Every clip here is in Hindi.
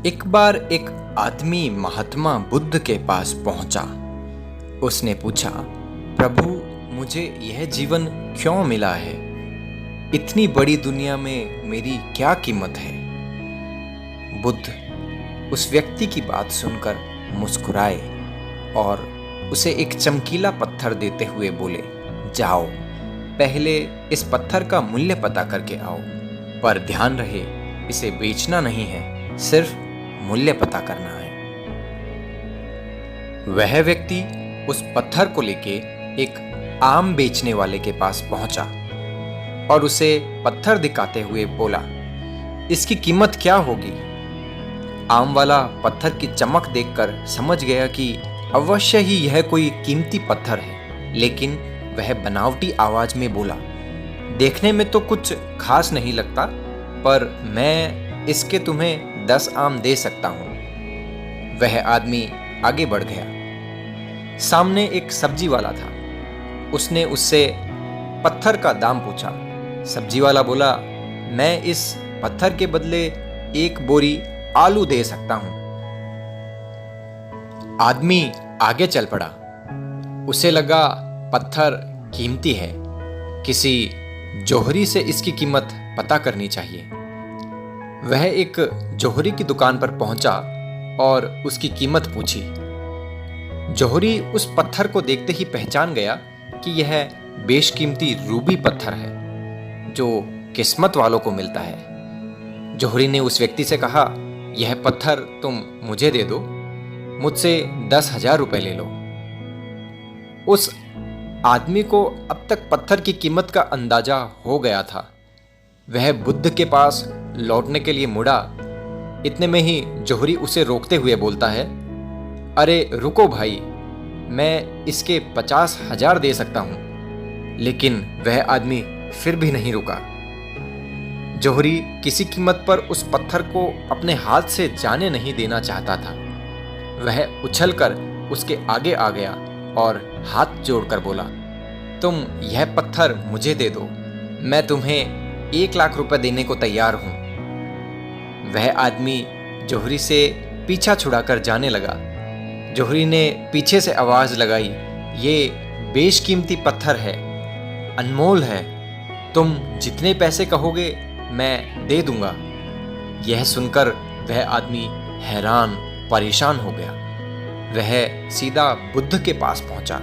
एक बार एक आदमी महात्मा बुद्ध के पास पहुंचा। उसने पूछा, प्रभु, मुझे यह जीवन क्यों मिला है? इतनी बड़ी दुनिया में मेरी क्या कीमत है? बुद्ध उस व्यक्ति की बात सुनकर मुस्कुराए और उसे एक चमकीला पत्थर देते हुए बोले, जाओ, पहले इस पत्थर का मूल्य पता करके आओ, पर ध्यान रहे इसे बेचना नहीं है, सिर्फ मूल्य पता करना है। वह व्यक्ति उस पत्थर को लेके एक आम बेचने वाले के पास पहुंचा और उसे पत्थर दिखाते हुए बोला, इसकी कीमत क्या होगी? आम वाला पत्थर की चमक देखकर समझ गया कि अवश्य ही यह कोई कीमती पत्थर है, लेकिन वह बनावटी आवाज में बोला, देखने में तो कुछ खास नहीं लगता, पर मैं इसके तुम्हें 10 आम दे सकता हूं। वह आदमी आगे बढ़ गया। सामने एक सब्जी वाला था। उसने उससे पत्थर का दाम पूछा। सब्जी वाला बोला, मैं इस पत्थर के बदले 1 बोरी आलू दे सकता हूं। आदमी आगे चल पड़ा। उसे लगा पत्थर कीमती है, किसी जौहरी से इसकी कीमत पता करनी चाहिए। वह एक जौहरी की दुकान पर पहुंचा और उसकी कीमत पूछी। जौहरी उस पत्थर को देखते ही पहचान गया कि यह बेशकीमती रूबी पत्थर है जो किस्मत वालों को मिलता है। जौहरी ने उस व्यक्ति से कहा, यह पत्थर तुम मुझे दे दो, मुझसे 10,000 रुपए ले लो। उस आदमी को अब तक पत्थर की कीमत का अंदाजा हो गया था। वह बुद्ध के पास लौटने के लिए मुड़ा। इतने में ही जौहरी उसे रोकते हुए बोलता है, अरे रुको भाई, मैं इसके 50,000 दे सकता हूं। लेकिन वह आदमी फिर भी नहीं रुका। जौहरी किसी कीमत पर उस पत्थर को अपने हाथ से जाने नहीं देना चाहता था। वह उछलकर उसके आगे आ गया और हाथ जोड़कर बोला, तुम यह पत्थर मुझे दे दो, मैं तुम्हें 1 लाख रुपए देने को तैयार हूं। वह आदमी जौहरी से पीछा छुड़ाकर जाने लगा। जौहरी ने पीछे से आवाज लगाई, ये बेशकीमती पत्थर है, अनमोल है, तुम जितने पैसे कहोगे मैं दे दूंगा। यह सुनकर वह आदमी हैरान परेशान हो गया। वह सीधा बुद्ध के पास पहुंचा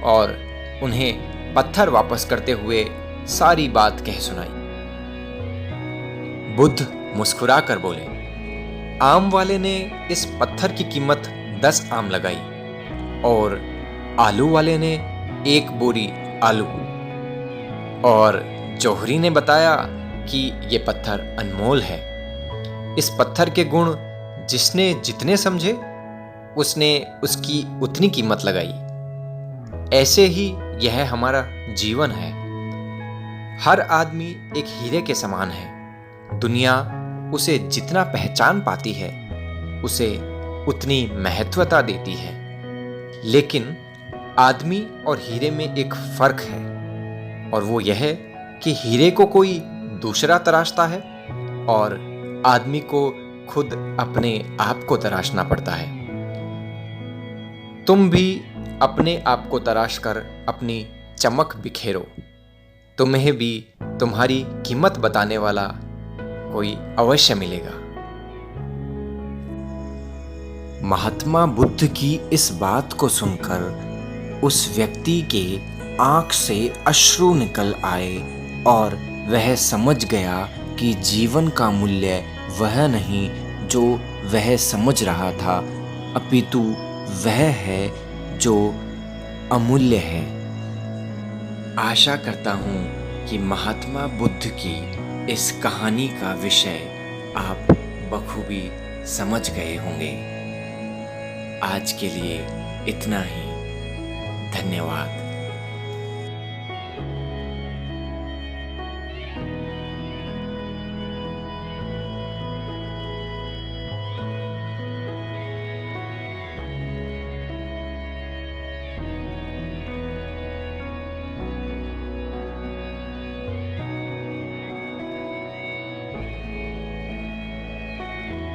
और उन्हें पत्थर वापस करते हुए सारी बात कह सुनाई। बुद्ध मुस्कुरा कर बोले, आम वाले ने इस पत्थर की कीमत 10 आम लगाई और आलू वाले ने 1 बोरी आलू, और जौहरी ने बताया कि ये पत्थर अनमोल है। इस पत्थर के गुण जिसने जितने समझे उसने उसकी उतनी कीमत लगाई। ऐसे ही यह हमारा जीवन है। हर आदमी एक हीरे के समान है। दुनिया उसे जितना पहचान पाती है उसे उतनी महत्वता देती है, लेकिन आदमी और हीरे में एक फर्क है, और वो यह है कि हीरे को कोई दूसरा तराशता है और आदमी को खुद अपने आप को तराशना पड़ता है। तुम भी अपने आप को तराश कर अपनी चमक बिखेरो। तुम्हें भी तुम्हारी कीमत बताने वाला कोई अवश्य मिलेगा। महात्मा बुद्ध की इस बात को सुनकर उस व्यक्ति के आंख से अश्रु निकल आए और वह समझ गया कि जीवन का मूल्य वह नहीं जो वह समझ रहा था, अपितु वह है जो अमूल्य है। आशा करता हूँ कि महात्मा बुद्ध की इस कहानी का विषय आप बखूबी समझ गए होंगे। आज के लिए इतना ही। धन्यवाद।